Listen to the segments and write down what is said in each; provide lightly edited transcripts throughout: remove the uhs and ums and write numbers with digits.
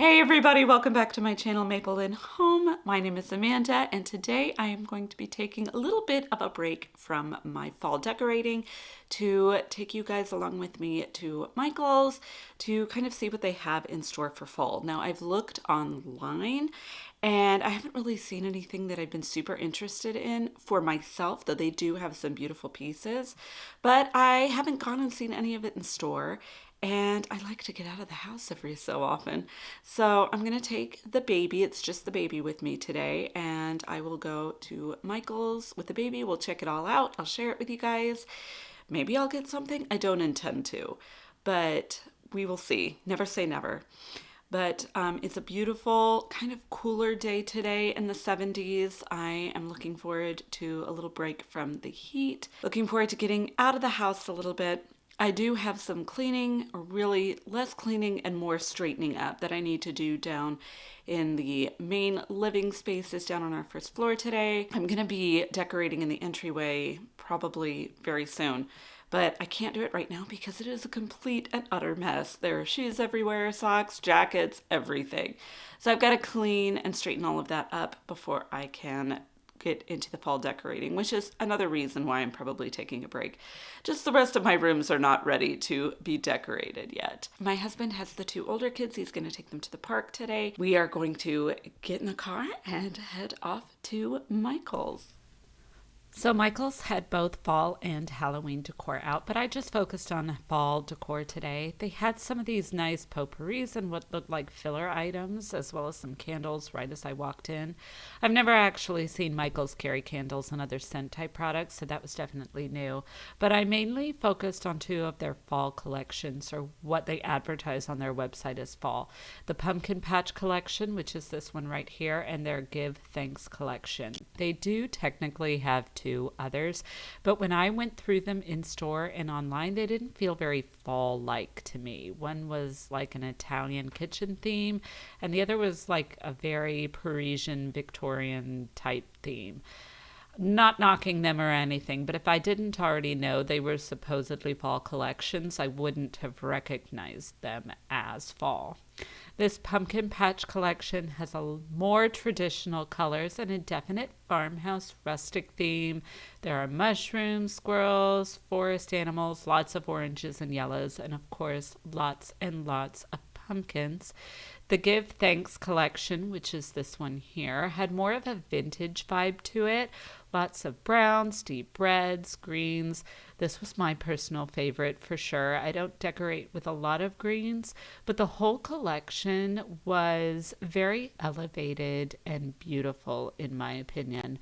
Hey everybody, welcome back to my channel Maple Inn Home. My name is Amanda and today I am going to be taking a little bit of a break from my fall decorating to take you guys along with me to Michael's to kind of see what they have in store for fall. Now I've looked online and I haven't really seen anything that I've been super interested in for myself, though they do have some beautiful pieces, but I haven't gone and seen any of it in store. And I like to get out of the house every so often. So I'm going to take the baby, it's just the baby with me today, and I will go to Michael's with the baby. We'll check it all out. I'll share it with you guys. Maybe I'll get something. I don't intend to, but we will see. Never say never. But it's a beautiful, kind of cooler day today in the 70s. I am looking forward to a little break from the heat. Looking forward to getting out of the house a little bit. I do have some cleaning, or really less cleaning and more straightening up that I need to do down in the main living spaces down on our first floor today. I'm going to be decorating in the entryway probably very soon, but I can't do it right now because it is a complete and utter mess. There are shoes everywhere, socks, jackets, everything. So I've got to clean and straighten all of that up before I can get into the fall decorating, which is another reason why I'm probably taking a break. Just the rest of my rooms are not ready to be decorated yet. My husband has the two older kids. He's going to take them to the park today. We are going to get in the car and head off to Michael's. So Michael's had both fall and Halloween decor out, but I just focused on fall decor today. They had some of these nice potpourris and what looked like filler items, as well as some candles right as I walked in. I've never actually seen Michael's carry candles and other scent type products, so that was definitely new. But I mainly focused on two of their fall collections, or what they advertise on their website as fall. The Pumpkin Patch collection, which is this one right here, and their Give Thanks collection. They do technically have two others, but when I went through them in store and online, they didn't feel very fall-like to me. One was like an Italian kitchen theme, and the other was like a very Parisian Victorian type theme. Not knocking them or anything, but if I didn't already know they were supposedly fall collections, I wouldn't have recognized them as fall. This Pumpkin Patch collection has more traditional colors and a definite farmhouse rustic theme. There are mushrooms, squirrels, forest animals, lots of oranges and yellows, and of course, lots and lots of pumpkins. The Give Thanks collection, which is this one here, had more of a vintage vibe to it. Lots of browns, deep reds, greens. This was my personal favorite for sure. I don't decorate with a lot of greens, but the whole collection was very elevated and beautiful in my opinion.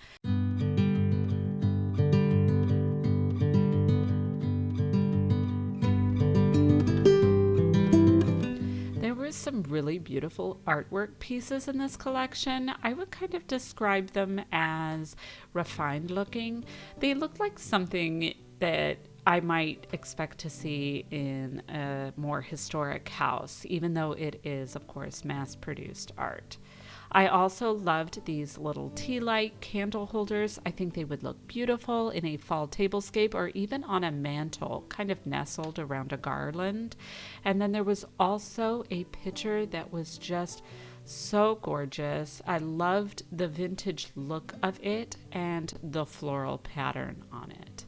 Some really beautiful artwork pieces in this collection. I would kind of describe them as refined looking. They look like something that I might expect to see in a more historic house, even though it is, of course, mass-produced art. I also loved these little tea light candle holders. I think they would look beautiful in a fall tablescape or even on a mantle, kind of nestled around a garland. And then there was also a picture that was just so gorgeous. I loved the vintage look of it and the floral pattern on it.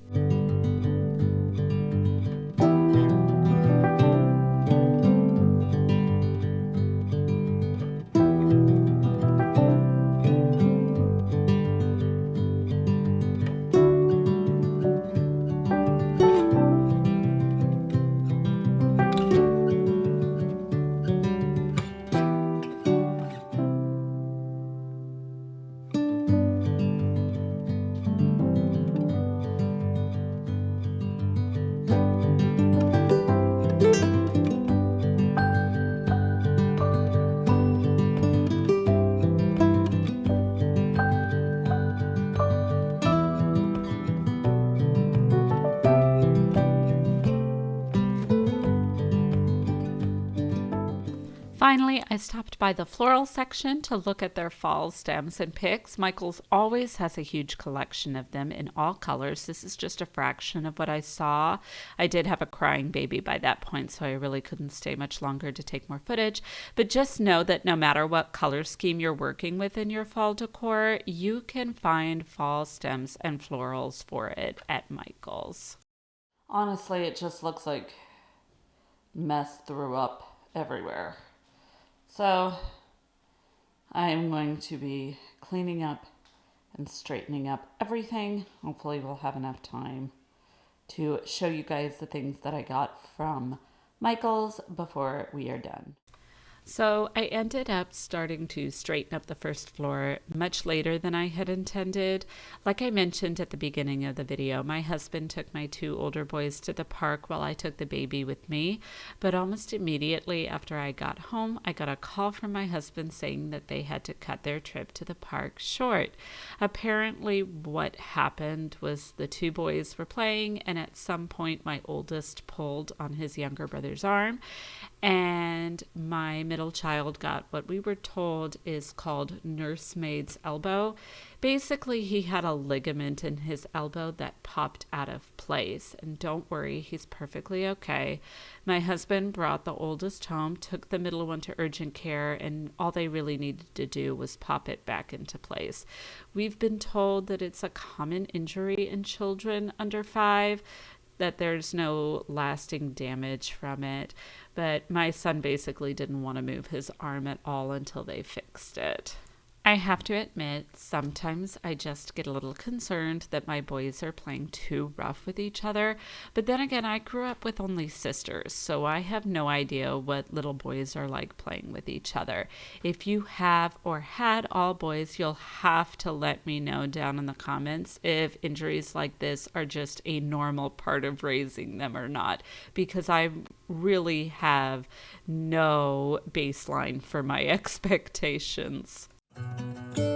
I stopped by the floral section to look at their fall stems and picks. Michael's always has a huge collection of them in all colors. This is just a fraction of what I saw. I did have a crying baby by that point, so I really couldn't stay much longer to take more footage. But just know that no matter what color scheme you're working with in your fall decor, you can find fall stems and florals for it at Michael's. Honestly, it just looks like mess threw up everywhere. So I'm going to be cleaning up and straightening up everything. Hopefully we'll have enough time to show you guys the things that I got from Michael's before we are done. So I ended up starting to straighten up the first floor much later than I had intended. Like I mentioned at the beginning of the video, my husband took my 2 older boys to the park while I took the baby with me. But almost immediately after I got home, I got a call from my husband saying that they had to cut their trip to the park short. Apparently what happened was the 2 boys were playing, and at some point my oldest pulled on his younger brother's arm, and my middle child got what we were told is called nursemaid's elbow. Basically, he had a ligament in his elbow that popped out of place. And don't worry, he's perfectly okay. My husband brought the oldest home, took the middle one to urgent care, and all they really needed to do was pop it back into place. We've been told that it's a common injury in children under 5, that there's no lasting damage from it. But my son basically didn't want to move his arm at all until they fixed it. I have to admit, sometimes I just get a little concerned that my boys are playing too rough with each other. But then again, I grew up with only sisters, so I have no idea what little boys are like playing with each other. If you have or had all boys, you'll have to let me know down in the comments if injuries like this are just a normal part of raising them or not, because I really have no baseline for my expectations. I'm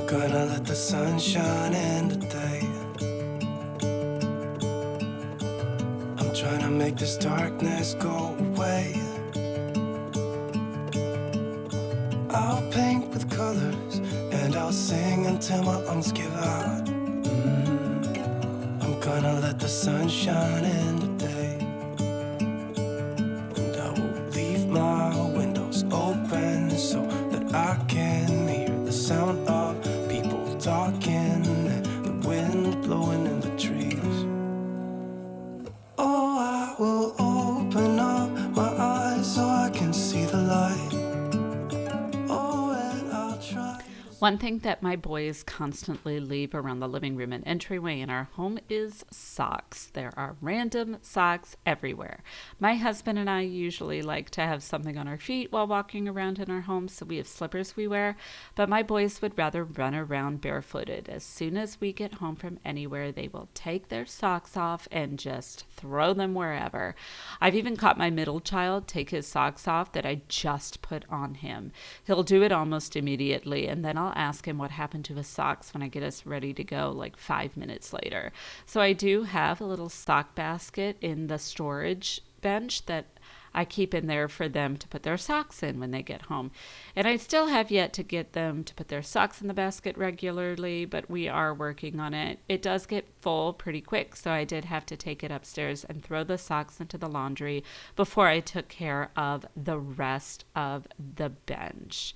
gonna let the sun shine in today. I'm trying to make this darkness go away. I'll paint with colors and I'll sing until my lungs give out. I'm gonna let the sun shine in today. And I will leave my windows open so that I can hear the sound of people talking and the wind blowing in the trees. Oh, I will open up my eyes so I can see the light. Oh, and I'll try. One thing that my boys constantly leave around the living room and entryway in our home is socks. There are random socks everywhere. My husband and I usually like to have something on our feet while walking around in our home, so we have slippers we wear, but my boys would rather run around barefooted. As soon as we get home from anywhere, they will take their socks off and just throw them wherever. I've even caught my middle child take his socks off that I just put on him. He'll do it almost immediately, and then I'll ask him what happened to his socks when I get us ready to go like 5 minutes later. So I do have a little sock basket in the storage bench that I keep in there for them to put their socks in when they get home. And I still have yet to get them to put their socks in the basket regularly, but we are working on it. It does get full pretty quick, so I did have to take it upstairs and throw the socks into the laundry before I took care of the rest of the bench.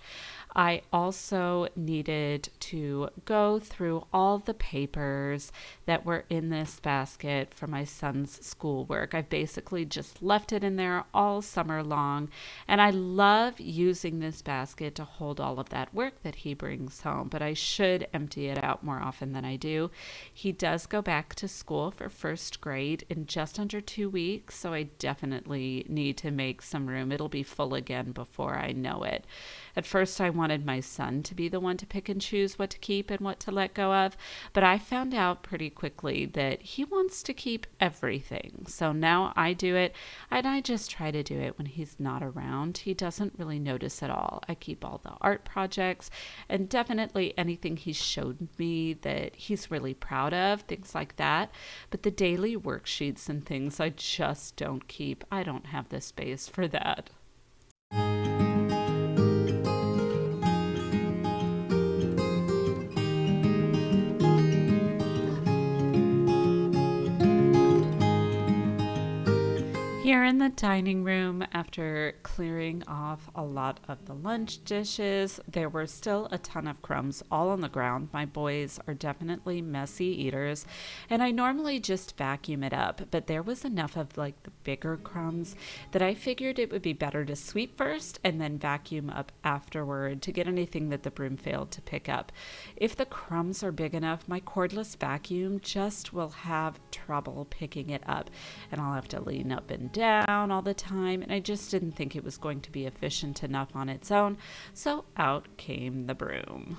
I also needed to go through all the papers that were in this basket for my son's schoolwork. I've basically just left it in there all summer long, and I love using this basket to hold all of that work that he brings home, but I should empty it out more often than I do. He does go back to school for first grade in just under 2 weeks, so I definitely need to make some room. It'll be full again before I know it. At first, I wanted my son to be the one to pick and choose what to keep and what to let go of, but I found out pretty quickly that he wants to keep everything. So now I do it, and I just try to to do it when he's not around, he doesn't really notice at all. I keep all the art projects and definitely anything he's showed me that he's really proud of, things like that. But the daily worksheets and things I just don't keep. I don't have the space for that. Here in the dining room, after clearing off a lot of the lunch dishes, there were still a ton of crumbs all on the ground. My boys are definitely messy eaters, and I normally just vacuum it up, but there was enough of like the bigger crumbs that I figured it would be better to sweep first and then vacuum up afterward to get anything that the broom failed to pick up. If the crumbs are big enough, my cordless vacuum just will have trouble picking it up, and I'll have to lean up and down all the time, and I just didn't think it was going to be efficient enough on its own, so out came the broom.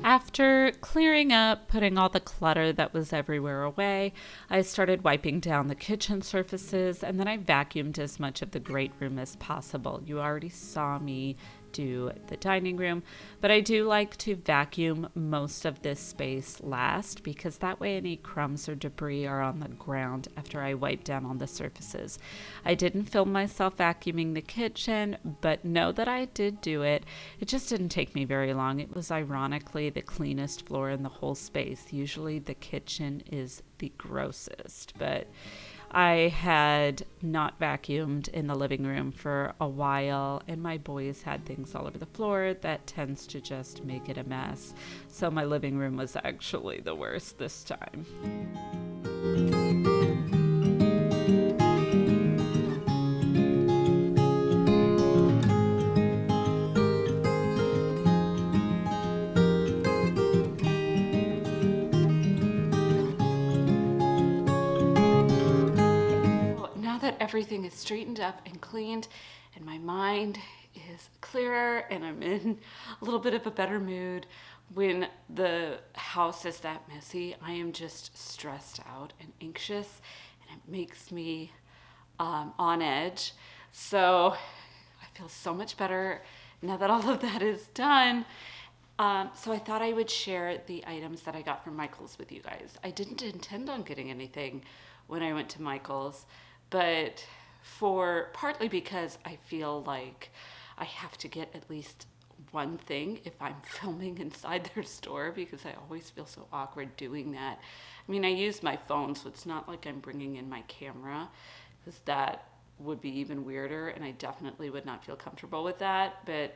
After clearing up, putting all the clutter that was everywhere away, I started wiping down the kitchen surfaces, and then I vacuumed as much of the great room as possible. You already saw me do the dining room, but I do like to vacuum most of this space last because that way any crumbs or debris are on the ground after I wipe down all the surfaces. I didn't film myself vacuuming the kitchen, but know that I did do it. It just didn't take me very long. It was ironically the cleanest floor in the whole space. Usually the kitchen is the grossest, but I had not vacuumed in the living room for a while, and my boys had things all over the floor that tends to just make it a mess. So my living room was actually the worst this time. Now that everything is straightened up and cleaned and my mind is clearer and I'm in a little bit of a better mood, when the house is that messy, I am just stressed out and anxious, and it makes me on edge. So I feel so much better now that all of that is done. So I thought I would share the items that I got from Michael's with you guys. I didn't intend on getting anything when I went to Michael's, but partly because I feel like I have to get at least one thing if I'm filming inside their store, because I always feel so awkward doing that. I mean, I use my phone, so it's not like I'm bringing in my camera, because that would be even weirder, and I definitely would not feel comfortable with that. But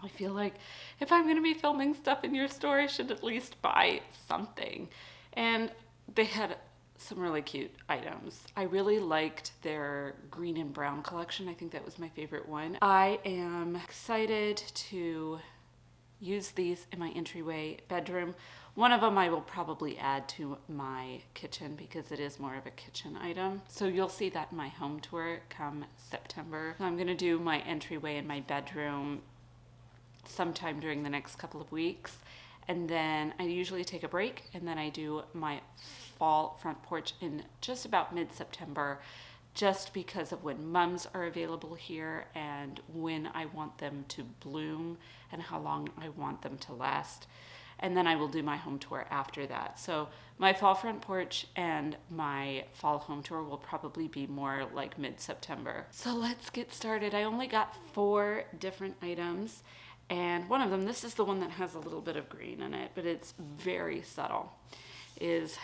I feel like if I'm going to be filming stuff in your store, I should at least buy something. And they had some really cute items. I really liked their green and brown collection. I think that was my favorite one. I am excited to use these in my entryway bedroom. One of them I will probably add to my kitchen because it is more of a kitchen item. So you'll see that in my home tour come September. So I'm going to do my entryway in my bedroom sometime during the next couple of weeks. And then I usually take a break, and then I do my fall front porch in just about mid-September, just because of when mums are available here and when I want them to bloom and how long I want them to last. And then I will do my home tour after that. So my fall front porch and my fall home tour will probably be more like mid-September. So let's get started. I only got 4 different items. And one of them, this is the one that has a little bit of green in it, but it's very subtle, is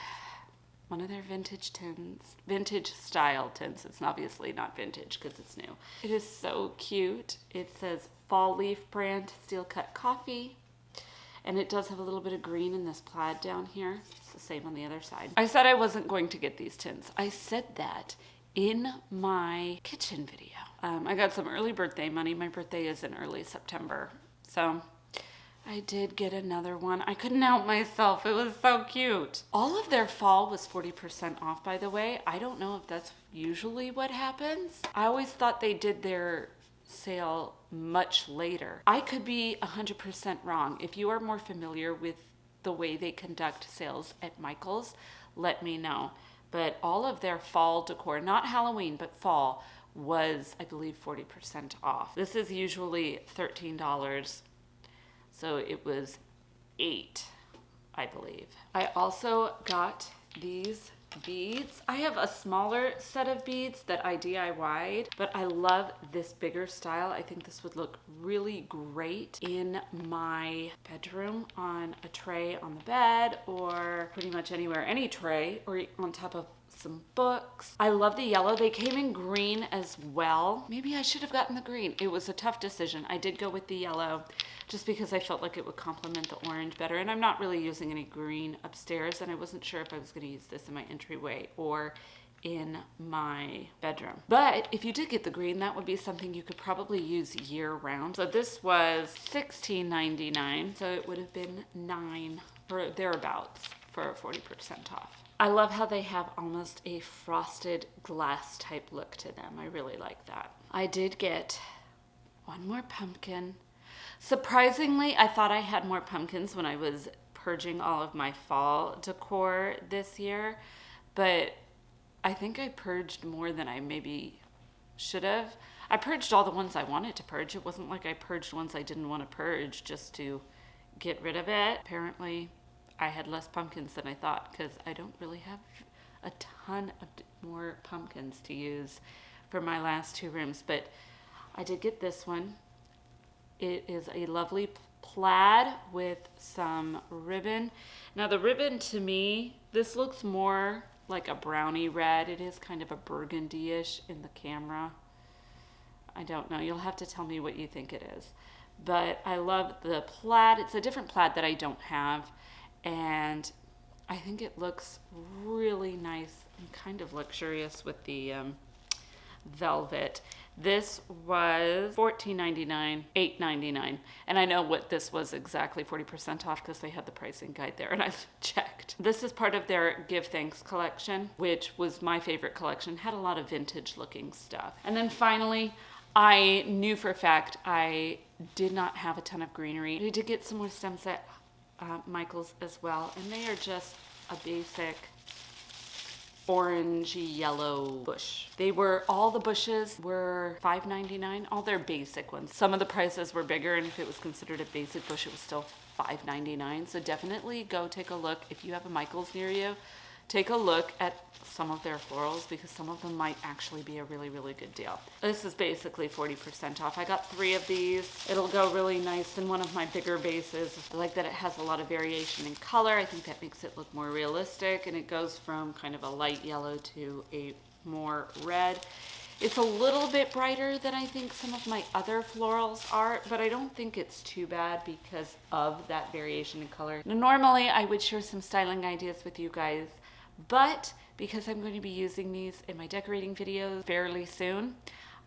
one of their vintage tins, vintage style tins. It's obviously not vintage because it's new. It is so cute. It says Fall Leaf brand steel cut coffee. And it does have a little bit of green in this plaid down here. It's the same on the other side. I said I wasn't going to get these tins. I said that in my kitchen video. I got some early birthday money. My birthday is in early September. So I did get another one. I couldn't help myself. It was so cute. All of their fall was 40% off, by the way. I don't know if that's usually what happens. I always thought they did their sale much later. I could be 100% wrong. If you are more familiar with the way they conduct sales at Michael's, let me know. But all of their fall decor, not Halloween, but fall, was, I believe, 40% off. This is usually $13. So it was $8, I believe. I also got these beads. I have a smaller set of beads that I DIY'd, but I love this bigger style. I think this would look really great in my bedroom on a tray on the bed, or pretty much anywhere, any tray, or on top of some books. I love the yellow. They came in green as well. Maybe I should have gotten the green. It was a tough decision. I did go with the yellow just because I felt like it would complement the orange better. And I'm not really using any green upstairs, and I wasn't sure if I was going to use this in my entryway or in my bedroom. But if you did get the green, that would be something you could probably use year round. So this was $16.99. So it would have been $9 or thereabouts for 40% off. I love how they have almost a frosted glass type look to them. I really like that. I did get one more pumpkin. Surprisingly, I thought I had more pumpkins when I was purging all of my fall decor this year, but I think I purged more than I maybe should have. I purged all the ones I wanted to purge. It wasn't like I purged ones I didn't want to purge just to get rid of it. Apparently, I had less pumpkins than I thought because I don't really have a ton of more pumpkins to use for my last two rooms, but I did get this one. It is a lovely plaid with some ribbon. Now the ribbon, to me, this looks more like a brownie red. It is kind of a burgundy-ish in the camera. I don't know. You'll have to tell me what you think it is. But I love the plaid. It's a different plaid that I don't have. And I think it looks really nice and kind of luxurious with the velvet. This was $14.99, $8.99. And I know what this was exactly, 40% off, because they had the pricing guide there and I checked. This is part of their Give Thanks collection, which was my favorite collection. Had a lot of vintage looking stuff. And then finally, I knew for a fact I did not have a ton of greenery. I did get some more stems at Michael's as well, and they are just a basic orangey yellow bush. All the bushes were $5.99, all their basic ones. Some of the prices were bigger, and if it was considered a basic bush, it was still $5.99. So definitely go take a look. If you have a Michael's near you, take a look at some of their florals, because some of them might actually be a really, really good deal. This is basically 40% off. I got 3 of these. It'll go really nice in one of my bigger bases. I like that it has a lot of variation in color. I think that makes it look more realistic, and it goes from kind of a light yellow to a more red. It's a little bit brighter than I think some of my other florals are, but I don't think it's too bad because of that variation in color. Now, normally I would share some styling ideas with you guys, but because I'm going to be using these in my decorating videos fairly soon,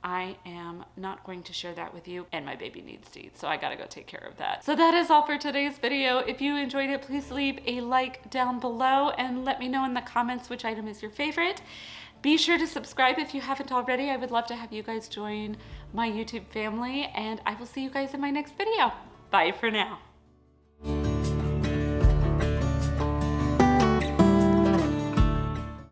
I am not going to share that with you, and my baby needs to eat, so I gotta go take care of that. So that is all for today's video. If you enjoyed it, please leave a like down below and let me know in the comments which item is your favorite. Be sure to subscribe if you haven't already. I would love to have you guys join my YouTube family, and I will see you guys in my next video. Bye for now.